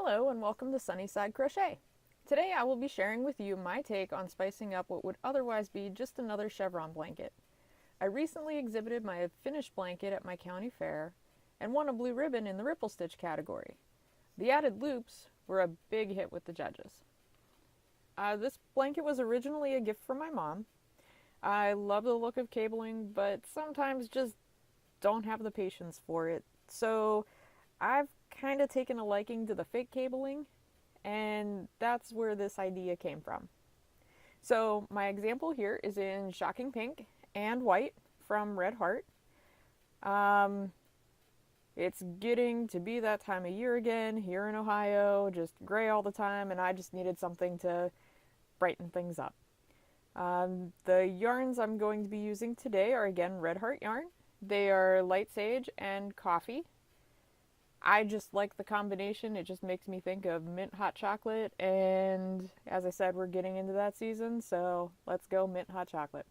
Hello and welcome to Sunnyside Crochet. Today I will be sharing with you my take on spicing up what would otherwise be just another chevron blanket. I recently exhibited my finished blanket at my county fair and won a blue ribbon in the ripple stitch category. The added loops were a big hit with the judges. This blanket was originally a gift from my mom. I love the look of cabling, but sometimes just don't have the patience for it. So I've kind of taken a liking to the fake cabling, and that's where this idea came from. So my example here is in shocking pink and white from Red Heart. It's getting to be that time of year again here in Ohio, just gray all the time, and I just needed something to brighten things up. The yarns I'm going to be using today are again Red Heart yarn. They are light sage and coffee. I just like the combination. It just makes me think of mint hot chocolate, and as I said, we're getting into that season, so let's go mint hot chocolate.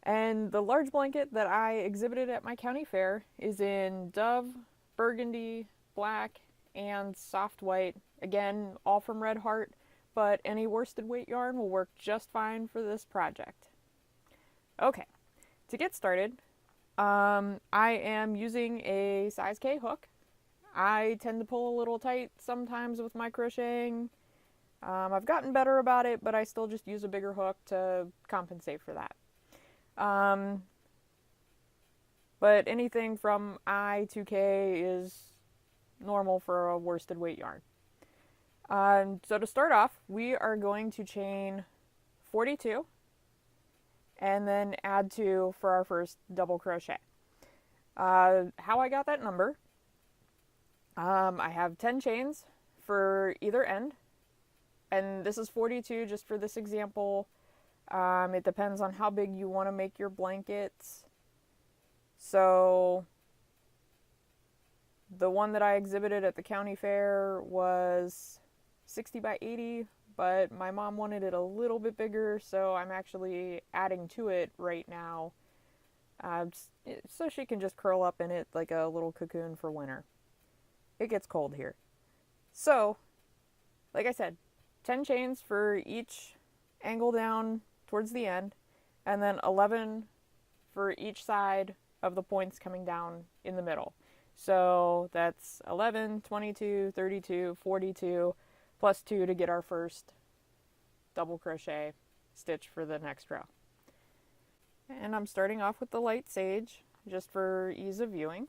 And the large blanket that I exhibited at my county fair is in dove, burgundy, black, and soft white. Again, all from Red Heart, but any worsted weight yarn will work just fine for this project. Okay, to get started, I am using a size K hook. I tend to pull a little tight sometimes with my crocheting. I've gotten better about it, but I still just use a bigger hook to compensate for that. But anything from I to K is normal for a worsted weight yarn. So to start off, we are going to chain 42 and then add 2 for our first double crochet. How I got that number, I have 10 chains for either end, and this is 42 just for this example. It depends on how big you want to make your blankets. So the one that I exhibited at the county fair was 60 by 80, but my mom wanted it a little bit bigger, so I'm actually adding to it right now, so she can just curl up in it like a little cocoon for winter. It gets cold here. So, like I said, 10 chains for each angle down towards the end, and then 11 for each side of the points coming down in the middle. So that's 11, 22, 32, 42, plus 2 to get our first double crochet stitch for the next row. And I'm starting off with the light sage just for ease of viewing.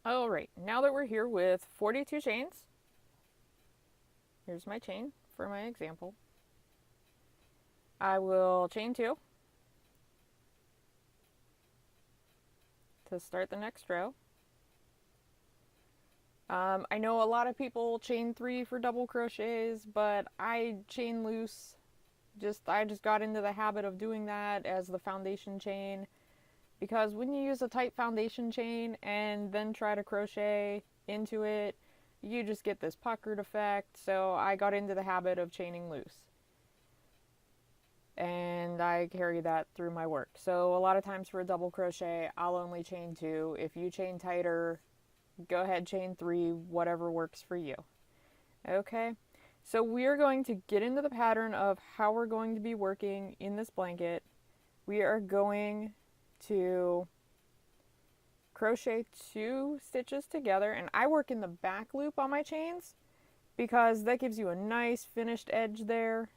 Alright, now that we're here with 42 chains, here's my chain for my example. I will chain 2 to start the next row. I know a lot of people chain 3 for double crochets, but I chain loose. I just got into the habit of doing that as the foundation chain, because when you use a tight foundation chain and then try to crochet into it, you just get this puckered effect. So I got into the habit of chaining loose, and I carry that through my work. So a lot of times for a double crochet, I'll only chain 2. If you chain tighter, go ahead, chain 3, whatever works for you. Okay, so we're going to get into the pattern of how we're going to be working in this blanket. We are going to crochet 2 stitches together, and I work in the back loop on my chains because that gives you a nice finished edge there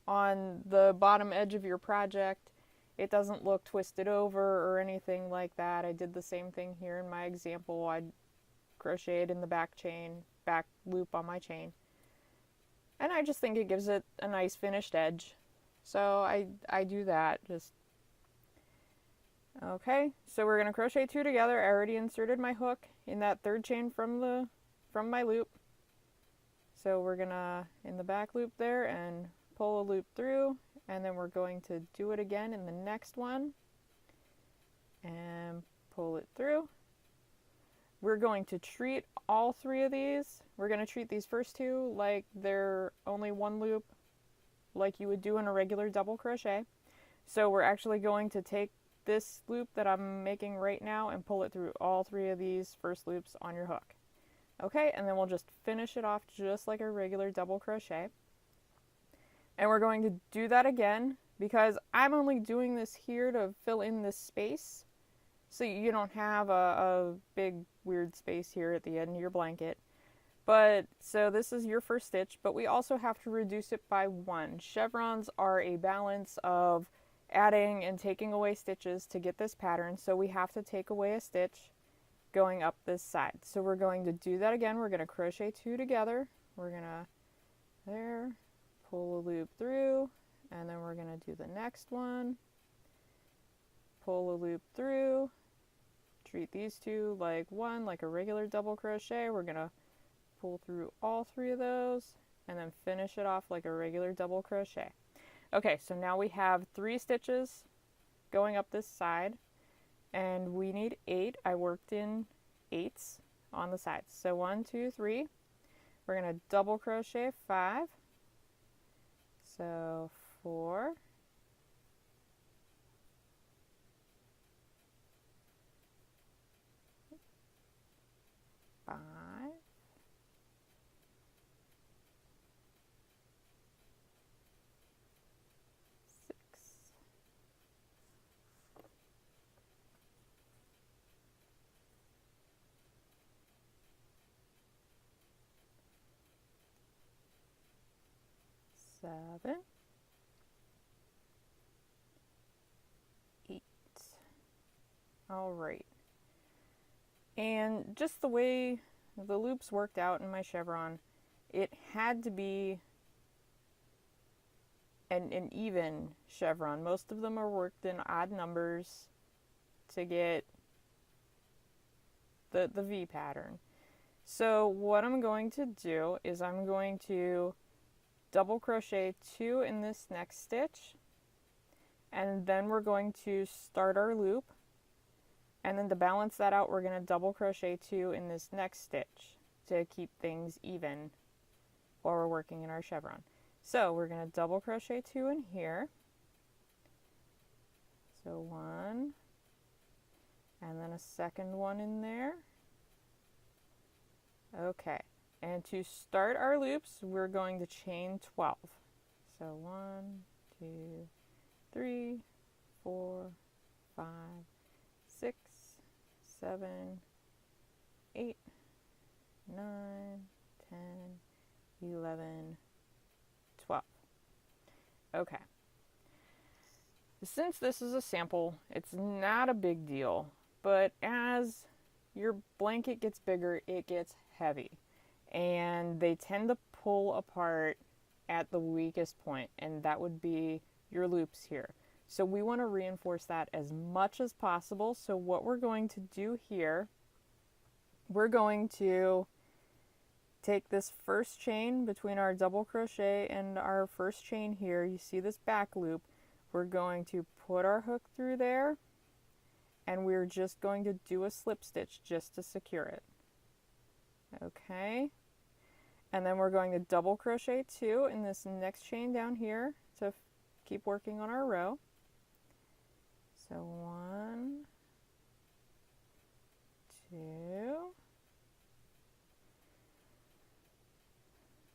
on the bottom edge of your project. It doesn't look twisted over or anything like that. I did the same thing here in my example. I crocheted in the back loop on my chain, and I just think it gives it a nice finished edge, so I do that. Okay, so we're going to crochet 2 together. I already inserted my hook in that third chain from my loop, so we're gonna in the back loop there and pull a loop through, and then we're going to do it again in the next one and pull it through. we're going to treat all three of these. We're going to treat these first two like they're only one loop, like you would do in a regular double crochet. So we're actually going to take this loop that I'm making right now and pull it through all three of these first loops on your hook. Okay, and then we'll just finish it off just like a regular double crochet. And we're going to do that again because I'm only doing this here to fill in this space so you don't have a big weird space here at the end of your blanket. But so this is your first stitch, but we also have to reduce it by 1. Chevrons are a balance of adding and taking away stitches to get this pattern, so we have to take away a stitch going up this side. So we're going to do that again. We're going to crochet 2 together. We're going to there, pull a loop through, and then we're going to do the next one, pull a loop through, treat these two like one, like a regular double crochet. We're going to pull through all three of those and then finish it off like a regular double crochet. Okay, so now we have 3 stitches going up this side and we need 8. I worked in 8s on the sides. So 1, 2, 3. We're going to double crochet 5. So 4, 5, 6, 7, 8. All right. And just the way the loops worked out in my chevron, it had to be an even chevron. Most of them are worked in odd numbers to get the V pattern. So what I'm going to do is I'm going to double crochet 2 in this next stitch, and then we're going to start our loop, and then to balance that out we're going to double crochet 2 in this next stitch to keep things even while we're working in our chevron. So we're going to double crochet 2 in here, so 1, and then a second one in there. Okay, and to start our loops we're going to chain 12. So 1, 2, 3, 4, 5, 6, 7, 8, 9, 10, 11, 12. Okay. Since this is a sample, it's not a big deal, but as your blanket gets bigger, it gets heavy, and they tend to pull apart at the weakest point, and that would be your loops here. So we want to reinforce that as much as possible. So what we're going to do here, we're going to take this first chain between our double crochet and our first chain here. You see this back loop. We're going to put our hook through there, and we're just going to do a slip stitch just to secure it. Okay, and then we're going to double crochet 2 in this next chain down here to keep working on our row. So 1, 2,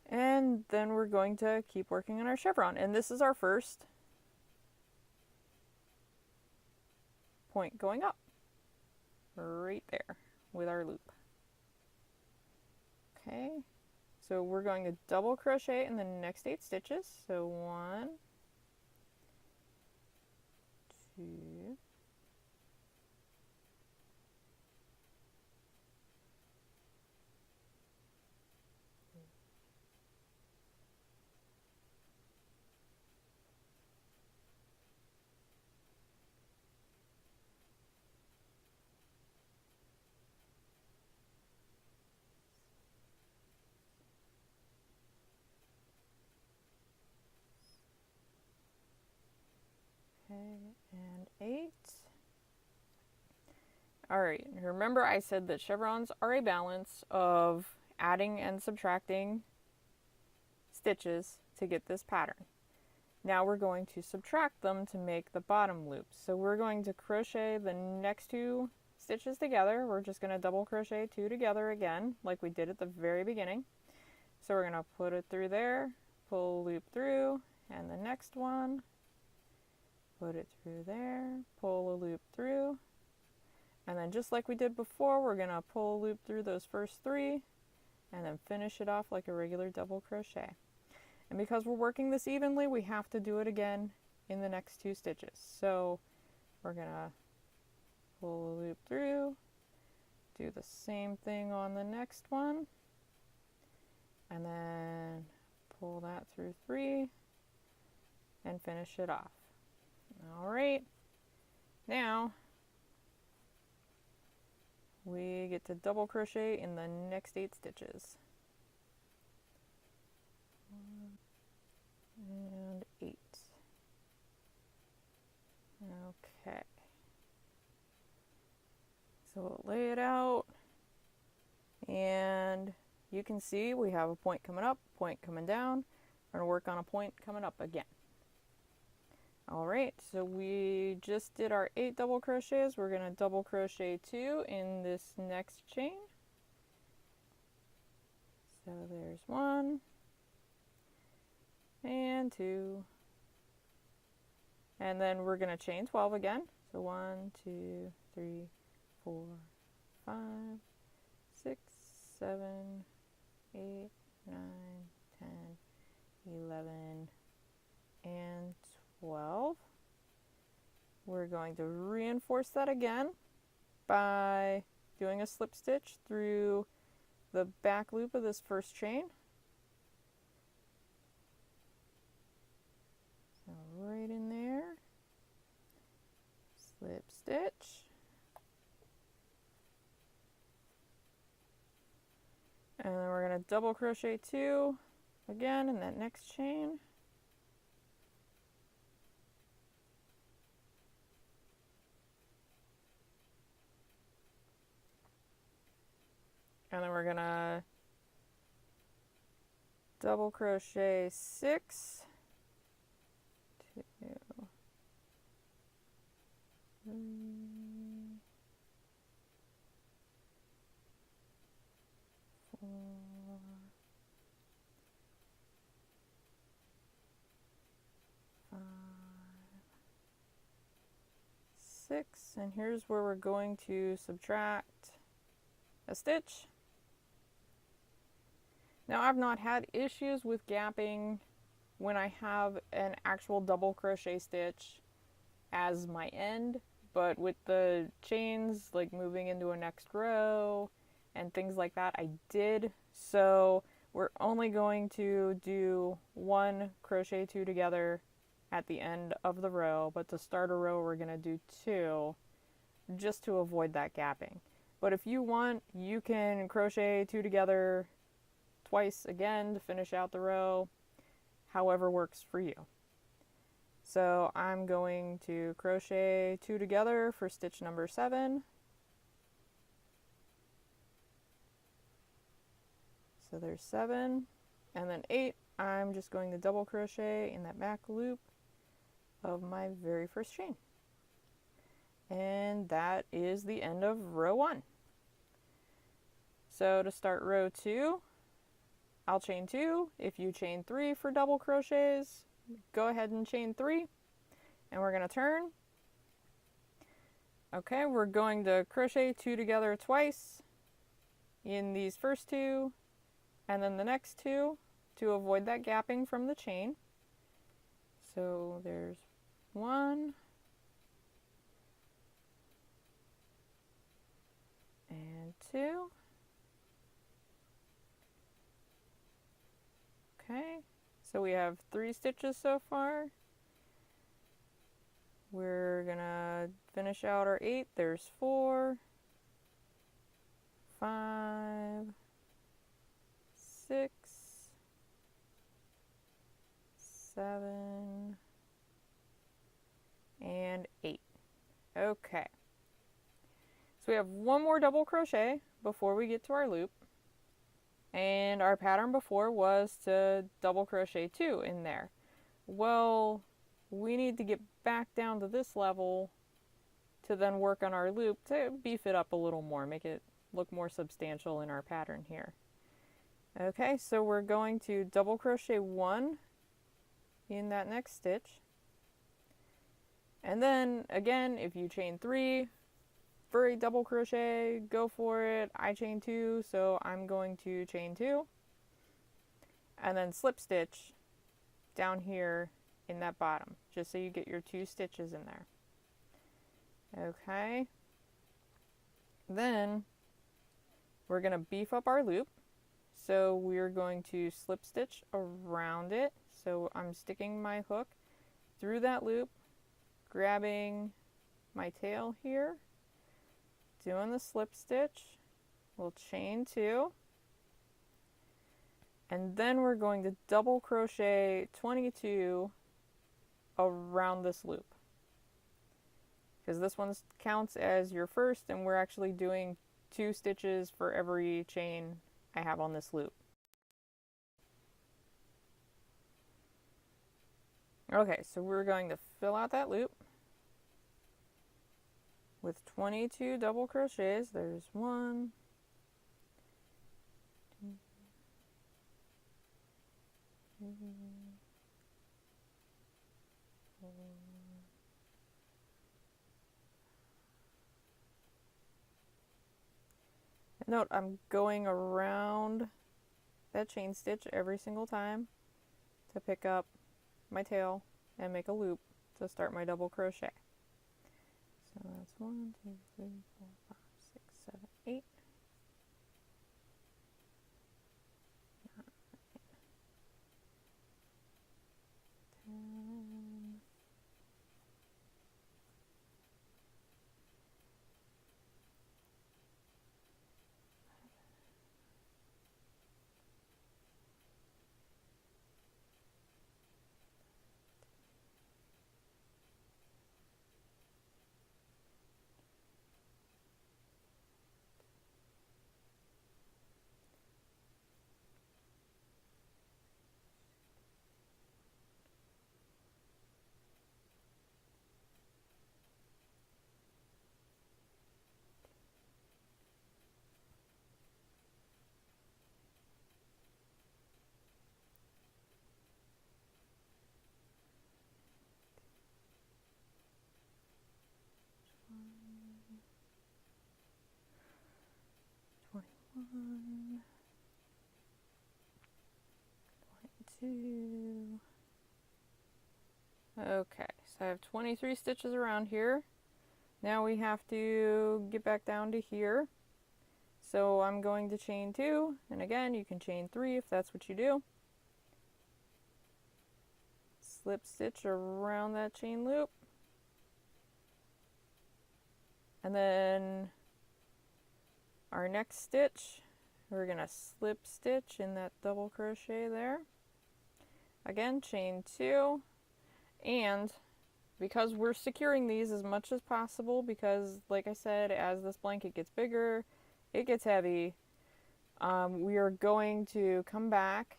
and then we're going to keep working on our chevron, and this is our first point going up right there with our loop. Okay, so we're going to double crochet in the next 8 stitches. So 1, 2, 8. Alright, remember I said that chevrons are a balance of adding and subtracting stitches to get this pattern. Now we're going to subtract them to make the bottom loop. So we're going to crochet the next two stitches together. We're just going to double crochet two together again, like we did at the very beginning. So we're going to put it through there, pull a loop through, and the next one, put it through there, pull a loop through, and then just like we did before, we're going to pull a loop through those first three, and then finish it off like a regular double crochet. And because we're working this evenly, we have to do it again in the next two stitches. So we're going to pull a loop through, do the same thing on the next one, and then pull that through three and finish it off. Alright, now we get to double crochet in the next 8 stitches. 1 and 8. Okay. So we'll lay it out, and you can see we have a point coming up, point coming down. We're going to work on a point coming up again. Alright, so we just did our 8 double crochets. We're going to double crochet 2 in this next chain. So there's 1 and 2, and then we're going to chain 12 again. So 1, 2, 3, 4, 5, 6, 7, 8, 9, 10, 11, and 12. We're going to reinforce that again by doing a slip stitch through the back loop of this first chain. So right in there, slip stitch, and then we're going to double crochet 2 again in that next chain. And then we're going to double crochet 6, 2, 3, 4, 5, 6, and here's where we're going to subtract a stitch. Now I've not had issues with gapping when I have an actual double crochet stitch as my end, but with the chains like moving into a next row and things like that, I did. So we're only going to do 1 crochet 2 together at the end of the row, but to start a row we're going to do 2 just to avoid that gapping. But if you want, you can crochet 2 together twice again to finish out the row, however works for you. So I'm going to crochet 2 together for stitch number 7. So there's 7, and then 8, I'm just going to double crochet in that back loop of my very first chain. And that is the end of row 1. So to start row 2, I'll chain 2. If you chain 3 for double crochets, go ahead and chain 3, and we're going to turn. Okay, we're going to crochet 2 together twice in these first 2, and then the next 2 to avoid that gapping from the chain. So there's 1 and 2. Okay, so we have 3 stitches so far. We're gonna finish out our 8. There's 4, 5, 6, 7, and 8. Okay. So we have one more double crochet before we get to our loop. And our pattern before was to double crochet 2 in there. Well, we need to get back down to this level to then work on our loop to beef it up a little more, make it look more substantial in our pattern here. Okay, so we're going to double crochet 1 in that next stitch. And then again, if you chain 3 for a double crochet, go for it. I chain 2, so I'm going to chain 2 and then slip stitch down here in that bottom, just so you get your 2 stitches in there. Okay, then we're going to beef up our loop, so we're going to slip stitch around it. So I'm sticking my hook through that loop, grabbing my tail here, doing the slip stitch, we'll chain 2, and then we're going to double crochet 22 around this loop, because this one counts as your first, and we're actually doing 2 stitches for every chain I have on this loop. Okay, so we're going to fill out that loop with 22 double crochets. There's 1, 2, 3, 4. Note, I'm going around that chain stitch every single time to pick up my tail and make a loop to start my double crochet. So that's 1, 2, 3, 4, 5, 6, 7, 8. 9, 10. One, 22. Okay, so I have 23 stitches around here. Now we have to get back down to here. So I'm going to chain 2, and again, you can chain 3 if that's what you do. Slip stitch around that chain loop. And then our next stitch, we're going to slip stitch in that double crochet there. Again, chain 2, and because we're securing these as much as possible, because like I said, as this blanket gets bigger, it gets heavy, we are going to come back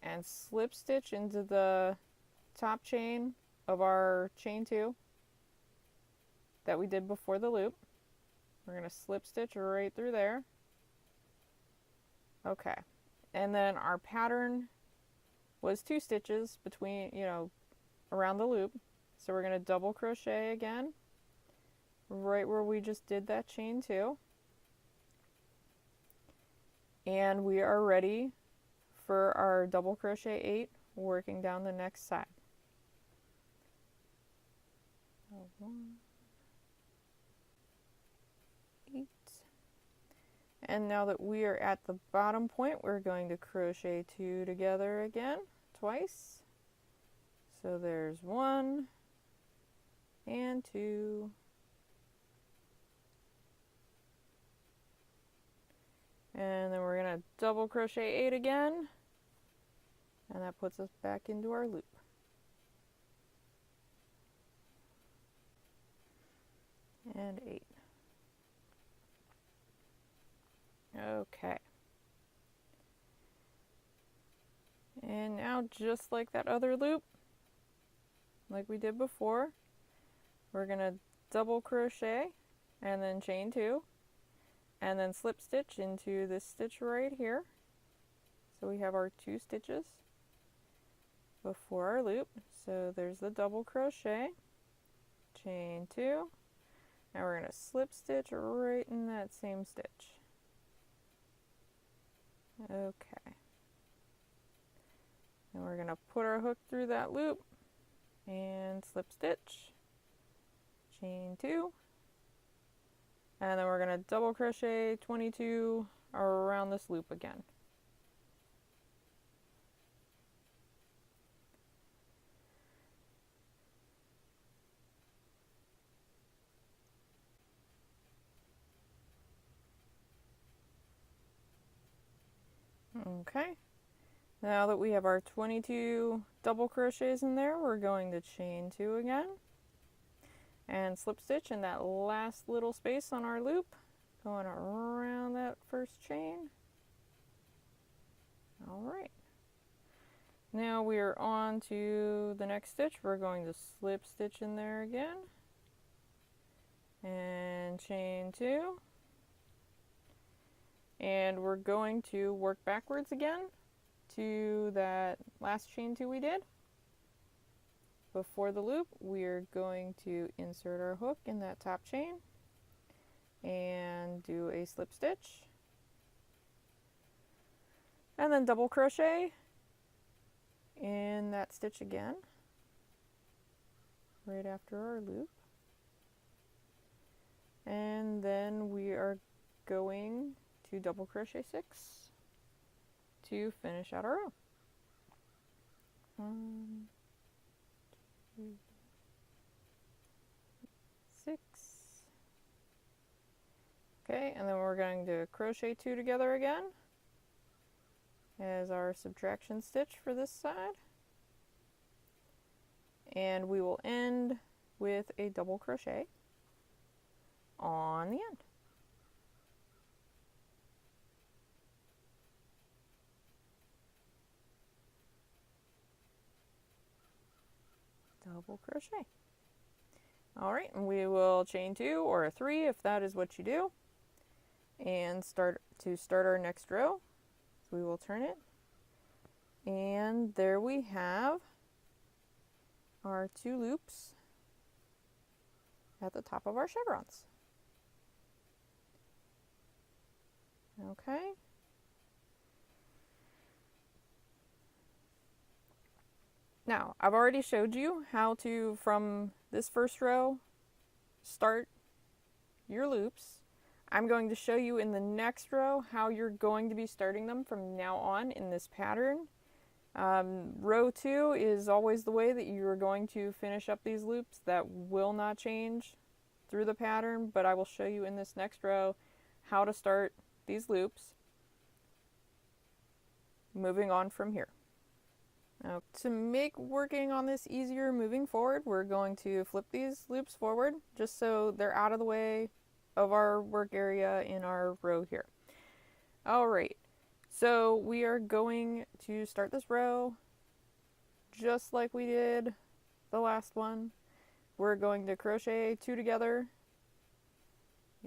and slip stitch into the top chain of our chain 2 that we did before the loop. We're going to slip stitch right through there. Okay, and then our pattern was 2 stitches between, around the loop. So we're going to double crochet again, right where we just did that chain 2. And we are ready for our double crochet 8, working down the next side. 1, 8. And now that we are at the bottom point, we're going to crochet 2 together again, twice. So there's 1 and 2. And then we're going to double crochet 8 again, and that puts us back into our loop. And 8. Okay. And now, just like that other loop, like we did before, we're going to double crochet and then chain 2 and then slip stitch into this stitch right here. So we have our 2 stitches before our loop. So there's the double crochet, chain 2, and we're going to slip stitch right in that same stitch. Okay. And we're going to put our hook through that loop and slip stitch, chain 2, and then we're going to double crochet 22 around this loop again. Okay, now that we have our 22 double crochets in there, we're going to chain 2 again and slip stitch in that last little space on our loop, going around that first chain. Alright, now we are on to the next stitch. We're going to slip stitch in there again and chain 2, and we're going to work backwards again to that last chain 2 we did. Before the loop, we're going to insert our hook in that top chain and do a slip stitch and then double crochet in that stitch again right after our loop, and then we are going to double crochet 6 to finish out our row. 1, 2, 6. Okay, and then we're going to crochet 2 together again as our subtraction stitch for this side, and we will end with a double crochet on the end. Double crochet. Alright, and we will chain 2 or a 3 if that is what you do, and start our next row. So we will turn it, and there we have our 2 loops at the top of our chevrons. Okay. Now, I've already showed you how to, from this first row, start your loops. I'm going to show you in the next row how you're going to be starting them from now on in this pattern. Row 2 is always the way that you're going to finish up these loops. That will not change through the pattern, but I will show you in this next row how to start these loops, moving on from here. Now, to make working on this easier moving forward, we're going to flip these loops forward just so they're out of the way of our work area in our row here. Alright, so we are going to start this row just like we did the last one. We're going to crochet 2 together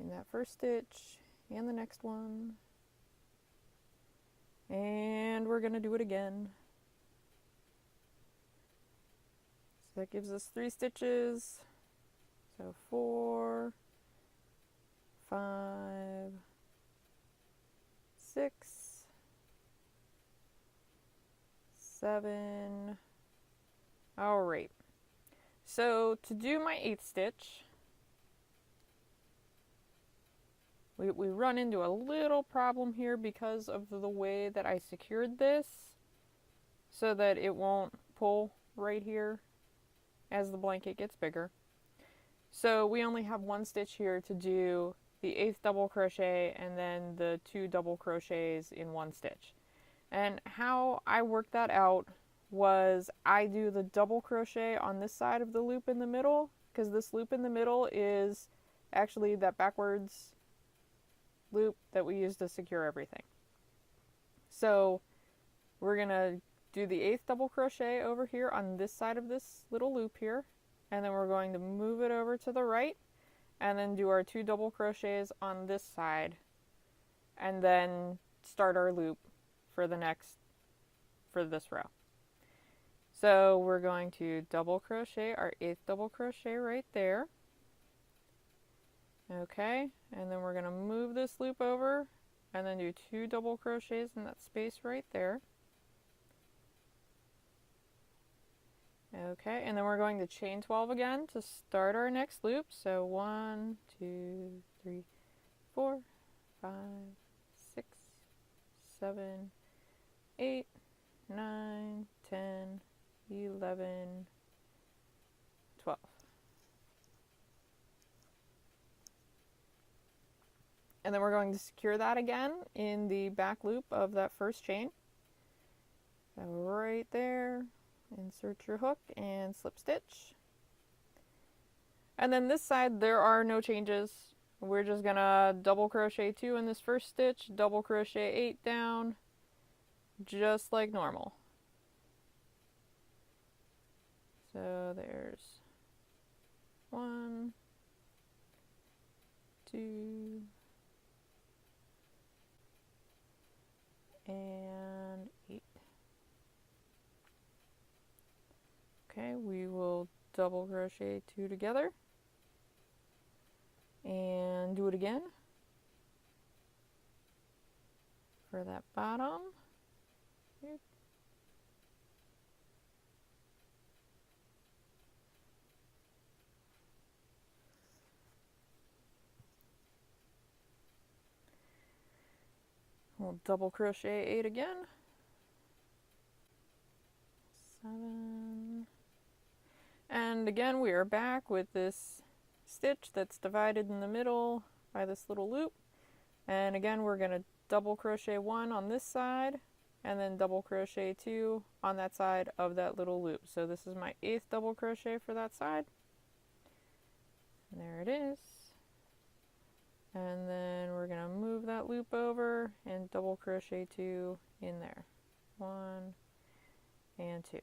in that first stitch and the next one, and we're going to do it again. So that gives us 3 stitches, so 4, 5, 6, 7. Alright, so to do my 8th stitch, we run into a little problem here because of the way that I secured this so that it won't pull right here as the blanket gets bigger. So we only have 1 stitch here to do the 8th double crochet and then the 2 double crochets in 1 stitch. And how I work that out was I do the double crochet on this side of the loop in the middle, because this loop in the middle is actually that backwards loop that we use to secure everything. So we're gonna do the 8th double crochet over here on this side of this little loop here, and then we're going to move it over to the right and then do our 2 double crochets on this side and then start our loop for this row. So we're going to double crochet our 8th double crochet right there. Okay, and then we're going to move this loop over and then do 2 double crochets in that space right there. Okay, and then we're going to chain 12 again to start our next loop. So 1, 2, 3, 4, 5, 6, 7, 8, 9, 10, 11, 12. And then we're going to secure that again in the back loop of that first chain. So right there, insert your hook and slip stitch. And then this side there are no changes. We're just gonna double crochet 2 in this first stitch, double crochet 8 down, just like normal. So there's 1, 2, and 8. Okay, we will double crochet 2 together and do it again for that bottom. Here. We'll double crochet 8 again. 7. And again, we are back with this stitch that's divided in the middle by this little loop. And again, we're going to double crochet 1 on this side and then double crochet 2 on that side of that little loop. So this is my 8th double crochet for that side. And there it is. And then we're going to move that loop over and double crochet 2 in there. 1 and 2.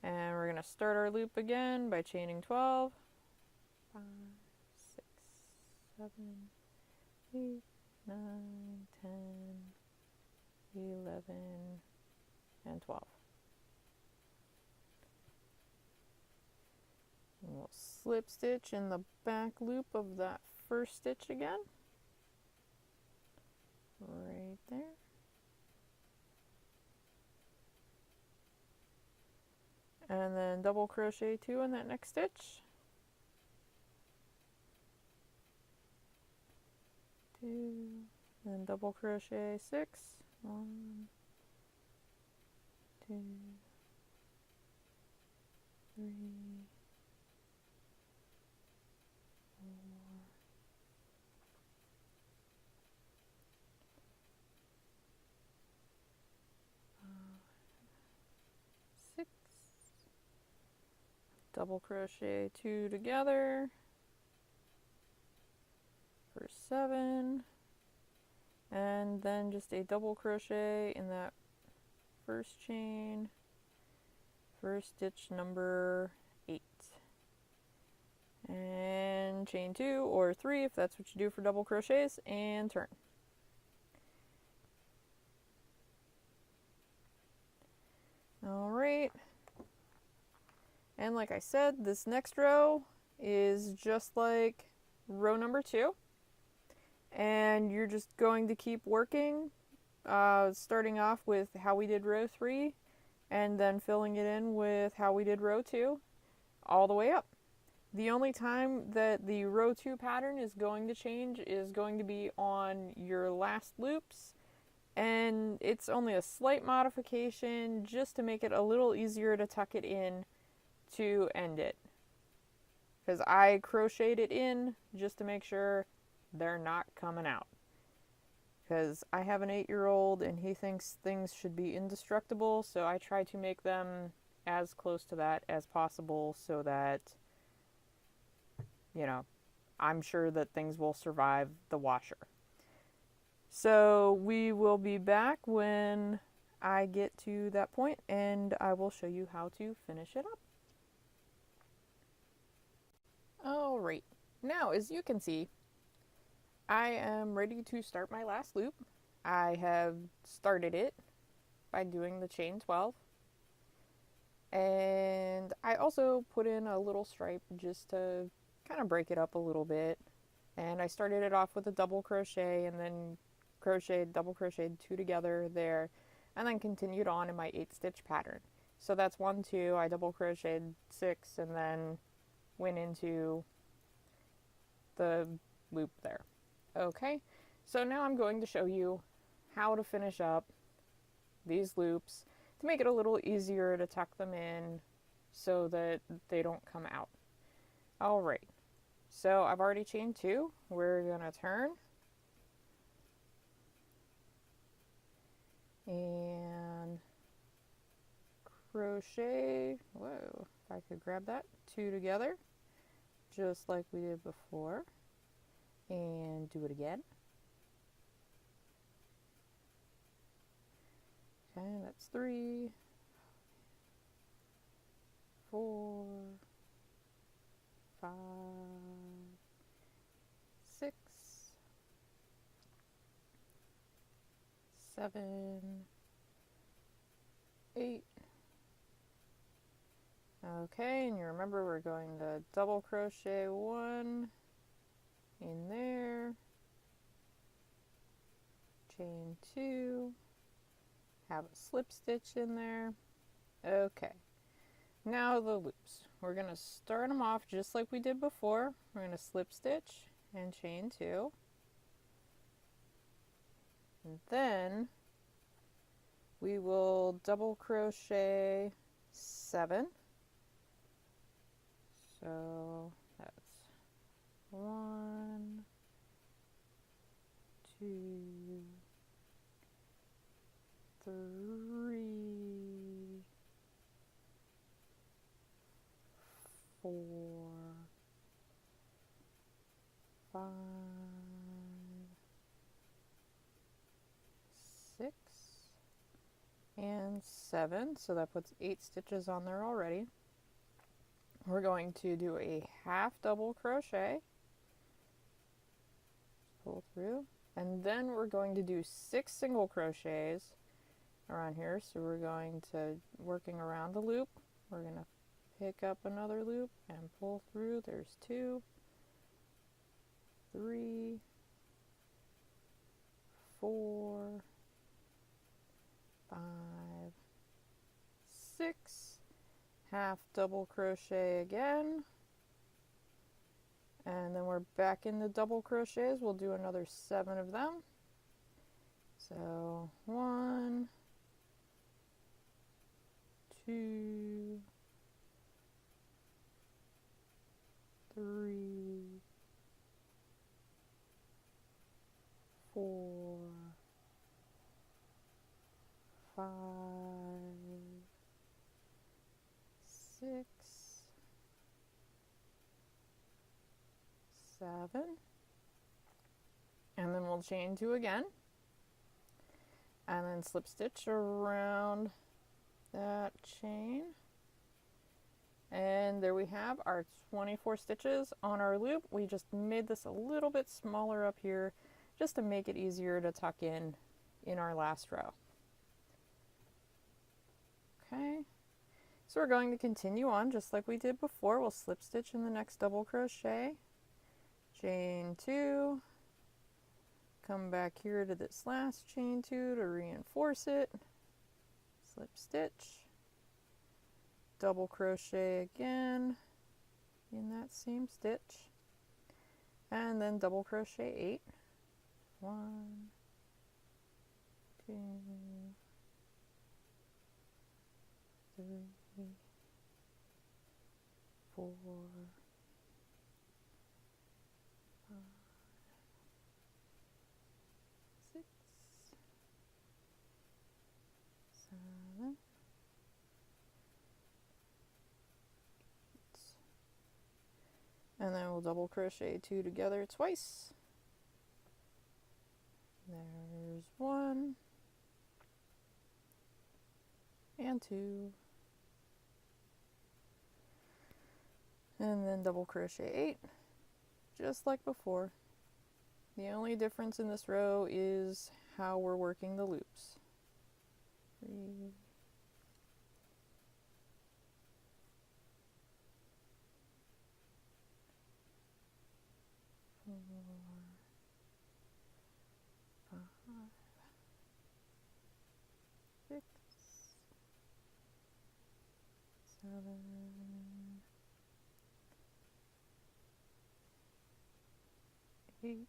And we're going to start our loop again by chaining 12. 5, 6, 7, 8, 9, 10, 11, and 12. And we'll slip stitch in the back loop of that first stitch again. Right there. And then double crochet 2 in that next stitch. 2, then double crochet 6. 1, 2, 3, 4, 5, 6. Double crochet 2 together for 7, and then just a double crochet in that first chain for stitch number 8, and chain 2 or 3 if that's what you do for double crochets, and turn. Alright, and like I said, this next row is just like row number 2, and you're just going to keep working, starting off with how we did row 3 and then filling it in with how we did row 2 all the way up. The only time that the row 2 pattern is going to change is going to be on your last loops, and it's only a slight modification just to make it a little easier to tuck it in to end it, because I crocheted it in just to make sure they're not coming out, because I have an 8-year-old and he thinks things should be indestructible, so I try to make them as close to that as possible so that, you know, I'm sure that things will survive the washer. So we will be back when I get to that point and I will show you how to finish it up. Alright, now as you can see, I am ready to start my last loop. I have started it by doing the chain 12. And I also put in a little stripe just to kind of break it up a little bit. And I started it off with a double crochet and then double crocheted 2 together there, and then continued on in my 8-stitch pattern. So that's 1, 2, I double crocheted 6 and then went into the loop there. Okay, so now I'm going to show you how to finish up these loops to make it a little easier to tuck them in so that they don't come out. Alright, so I've already chained 2. We're gonna turn and crochet, whoa, if I could grab that, 2 together, just like we did before, and do it again. Okay, that's 3, 4, 5, 6, 7, 8. Okay, and you remember we're going to double crochet 1 in there, chain 2, have a slip stitch in there. Okay, now the loops. We're going to start them off just like we did before. We're going to slip stitch and chain 2. And then we will double crochet 7. So that's 1, 2, 3, 4, 5, 6, and 7. So that puts 8 stitches on there already. We're going to do a half double crochet, pull through, and then we're going to do 6 single crochets around here. So we're going to, working around the loop, we're going to pick up another loop and pull through. There's 2, 3, 4, 5, 6, half double crochet again, and then we're back in the double crochets. We'll do another 7 of them. So 1, 2, 3, 4, 5, 6, 7, and then we'll chain 2 again, and then slip stitch around that chain, and there we have our 24 stitches on our loop. We just made this a little bit smaller up here just to make it easier to tuck in our last row. Okay, so we're going to continue on just like we did before. We'll slip stitch in the next double crochet, chain 2, come back here to this last chain 2 to reinforce it, slip stitch, double crochet again in that same stitch, and then double crochet 8, 1, 2, 3, 4, 5, 6, 7, 8, And then we'll double crochet 2 together twice. There's 1 and 2, and then double crochet 8, just like before. The only difference in this row is how we're working the loops. 3, 4, 5, 6, 7, 8.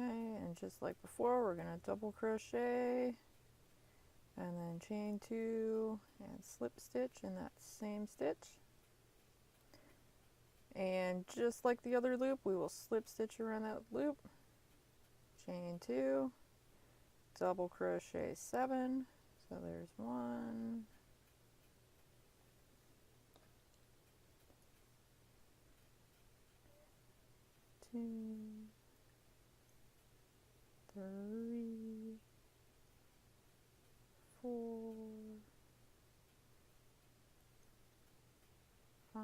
Okay, and just like before, we're going to double crochet and then chain 2 and slip stitch in that same stitch. And just like the other loop, we will slip stitch around that loop, chain 2, double crochet 7, so there's 1, 2, 3, 4, 5,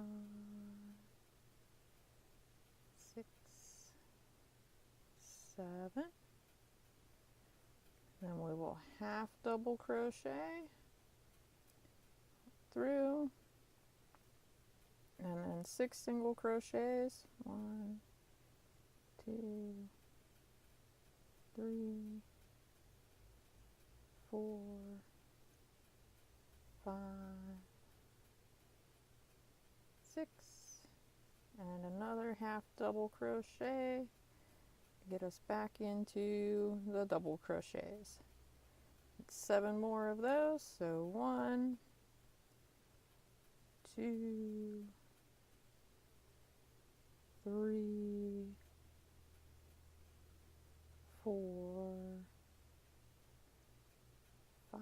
6, 7. Then we will half double crochet through, and then 6 single crochets. 1, 2, 3, 4, 5, 6, and another half double crochet to get us back into the double crochets. 7 more of those, so 1, 2, 3, 4, 5,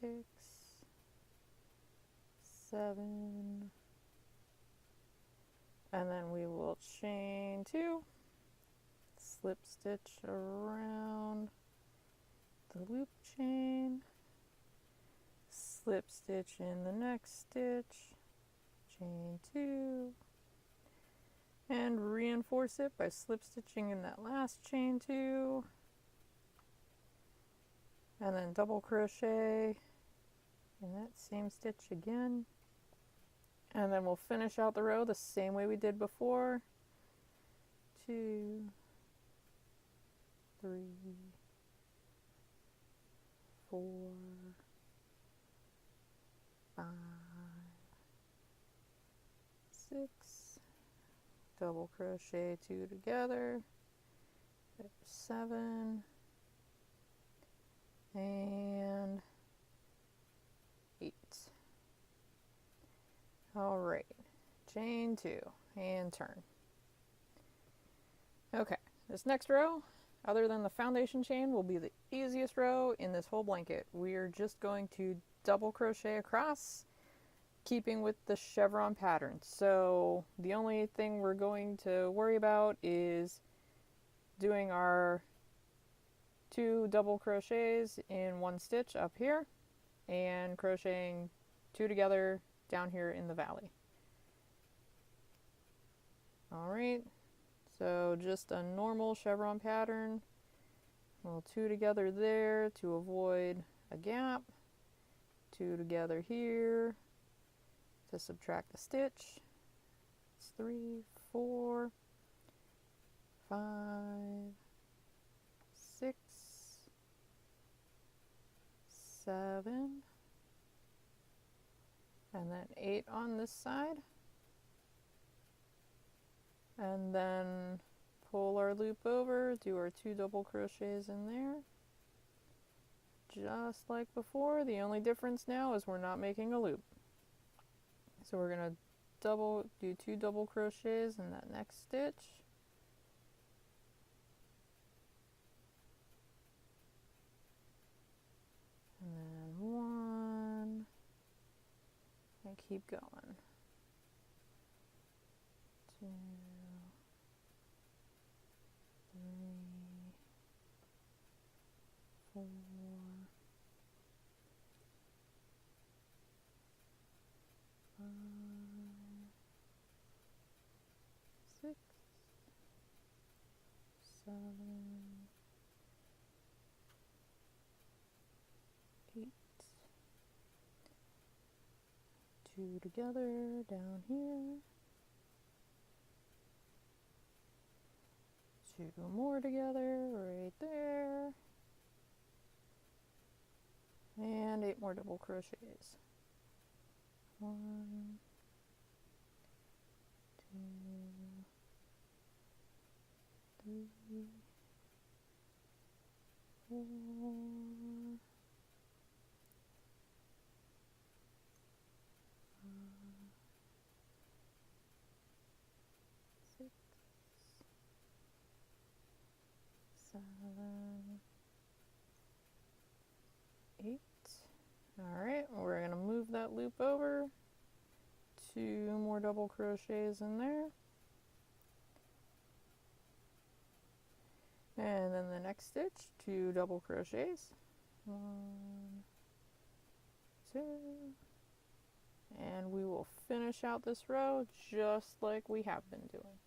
6, 7, and then we will chain 2, slip stitch around the loop chain, slip stitch in the next stitch, chain 2, and reinforce it by slip stitching in that last chain 2, and then double crochet in that same stitch again, and then we'll finish out the row the same way we did before. 2, 3, 4, 5, 6, double crochet 2 together, 7, and 8. All right, chain 2 and turn. Okay, this next row, other than the foundation chain, will be the easiest row in this whole blanket. We're just going to double crochet across, keeping with the chevron pattern. So the only thing we're going to worry about is doing our 2 double crochets in 1 stitch up here and crocheting 2 together down here in the valley. All right, so just a normal chevron pattern. Well, 2 together there to avoid a gap, 2 together here to subtract a stitch. It's 3, 4, 5, 6, 7, and then 8 on this side, and then pull our loop over, do our 2 double crochets in there, just like before. The only difference now is we're not making a loop. So we're going to do 2 double crochets in that next stitch, keep going. 2, 3, 4, 5, 6, 7, 8, 2 together down here, 2 more together right there, and 8 more double crochets. 1, 2, 3, 4, 6, 7, 8. Alright, we're going to move that loop over. 2 more double crochets in there. And then the next stitch, 2 double crochets. 1, 2. And we will finish out this row just like we have been doing.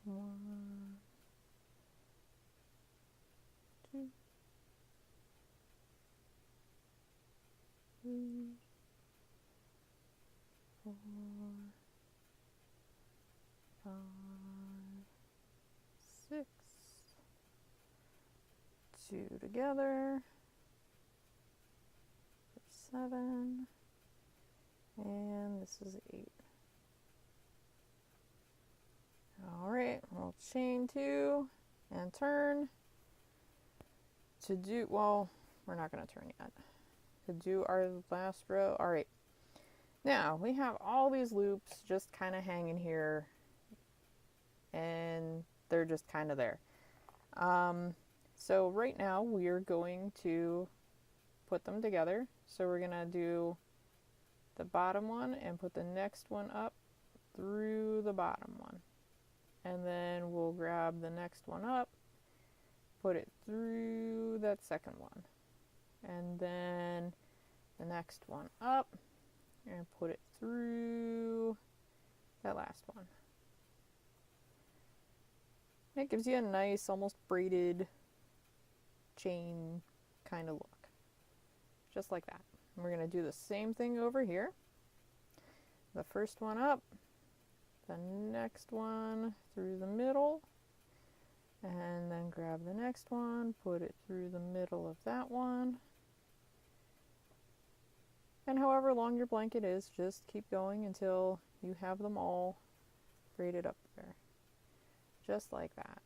One, 2, 3, 4, 5, 6, 2 together, 7, and this is 8. Alright, we'll chain 2 and turn to do, well, we're not going to turn yet, to do our last row. Alright, now we have all these loops just kind of hanging here, and they're just kind of there. So right now we are going to put them together. So we're going to do the bottom one and put the next one up through the bottom one. And then we'll grab the next one up, put it through that second one. And then the next one up and put it through that last one. It gives you a nice, almost braided chain kind of look. Just like that. And we're going to do the same thing over here. The first one up, the next one through the middle, and then grab the next one, put it through the middle of that one. And however long your blanket is, just keep going until you have them all braided up there. Just like that.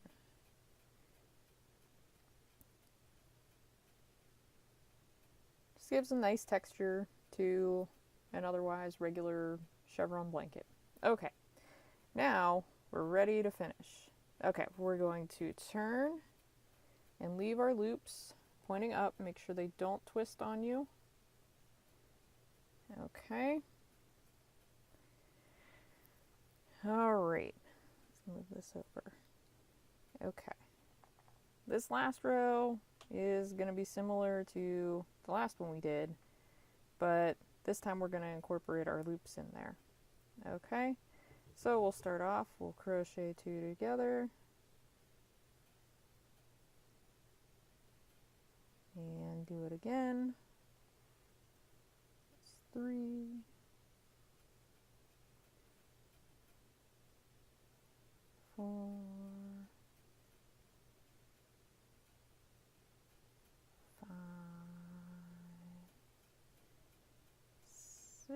Just gives a nice texture to an otherwise regular chevron blanket. Okay, now we're ready to finish. Okay, we're going to turn and leave our loops pointing up. Make sure they don't twist on you. Okay. Alright, let's move this over. Okay. This last row is going to be similar to the last one we did, but this time we're going to incorporate our loops in there. Okay, so we'll start off, we'll crochet 2 together, and do it again. It's 3, 4, 5, 6,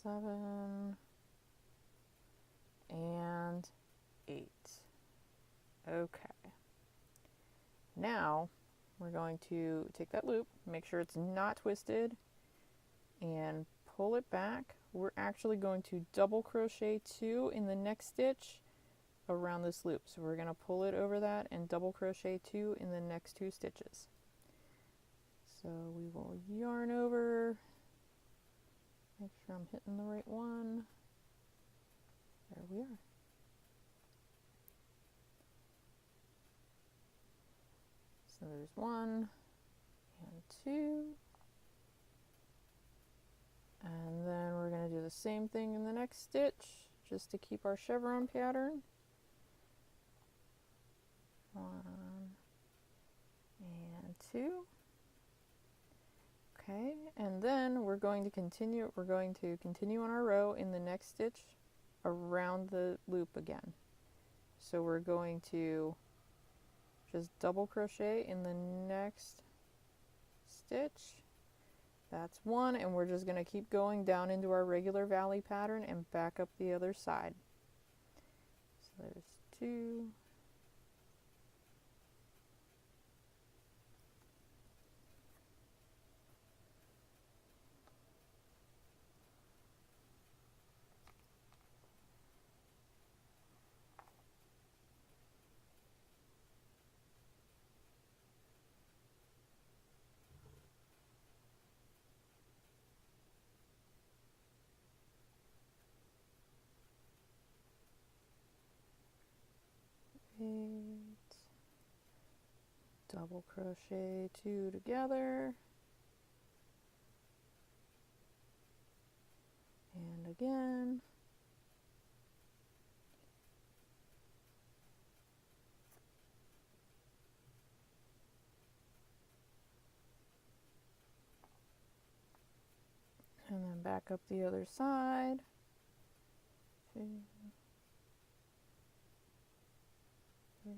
7, and 8. Okay. Now we're going to take that loop, make sure it's not twisted, and pull it back we're actually going to double crochet 2 in the next stitch around this loop. So we're going to pull it over that and double crochet 2 in the next 2 stitches. So we will yarn over, make sure I'm hitting the right one. There we are. So there's 1 and 2. And then we're going to do the same thing in the next stitch just to keep our chevron pattern. 1 and 2. Okay, and then we're going to continue on our row in the next stitch around the loop again. So we're going to just double crochet in the next stitch. That's 1, and we're just going to keep going down into our regular valley pattern and back up the other side. So there's 2. Double crochet 2 together, and again, and then back up the other side. 2, 3,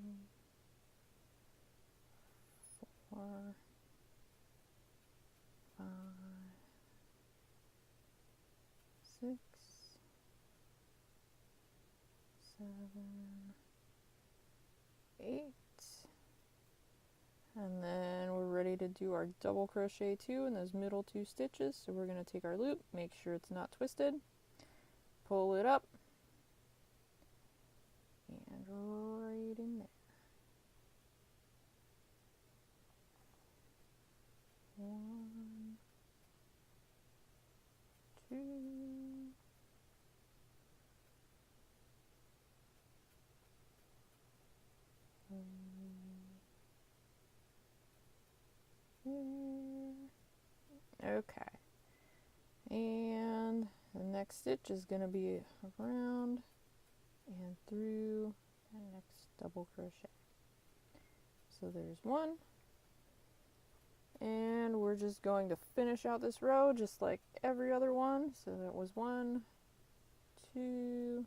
4, 5, 6, 7, 8, and then we're ready to do our double crochet 2 in those middle 2 stitches. So we're going to take our loop, make sure it's not twisted, pull it up, and right in there. 1, 2, 3, okay, and the next stitch is going to be around and through the next double crochet. So there's 1, and we're just going to finish out this row just like every other one. So that was 1, 2,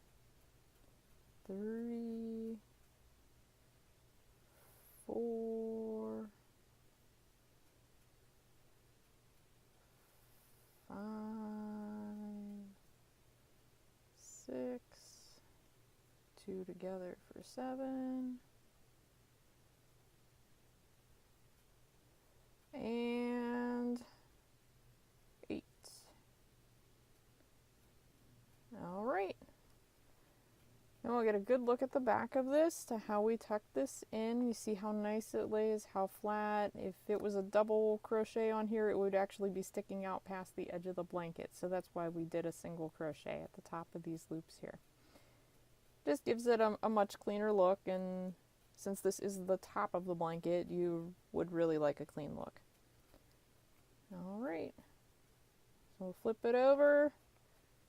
3, 4, 5, 6, 2 together for 7, and 8. All right. Now we'll get a good look at the back of this to how we tuck this in. You see how nice it lays, how flat. If it was a double crochet on here, it would actually be sticking out past the edge of the blanket. So that's why we did a single crochet at the top of these loops here. Just gives it a much cleaner look, and since this is the top of the blanket, you would really like a clean look. All right, so we'll flip it over,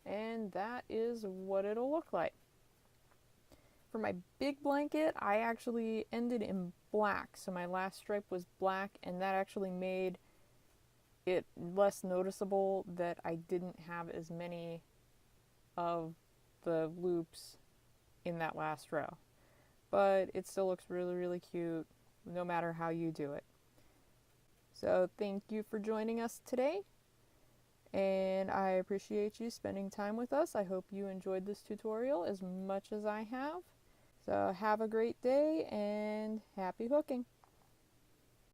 and that is what it'll look like. For my big blanket, I actually ended in black, so my last stripe was black, and that actually made it less noticeable that I didn't have as many of the loops in that last row. But it still looks really, really cute no matter how you do it. So thank you for joining us today, and I appreciate you spending time with us. I hope you enjoyed this tutorial as much as I have. So have a great day and happy hooking!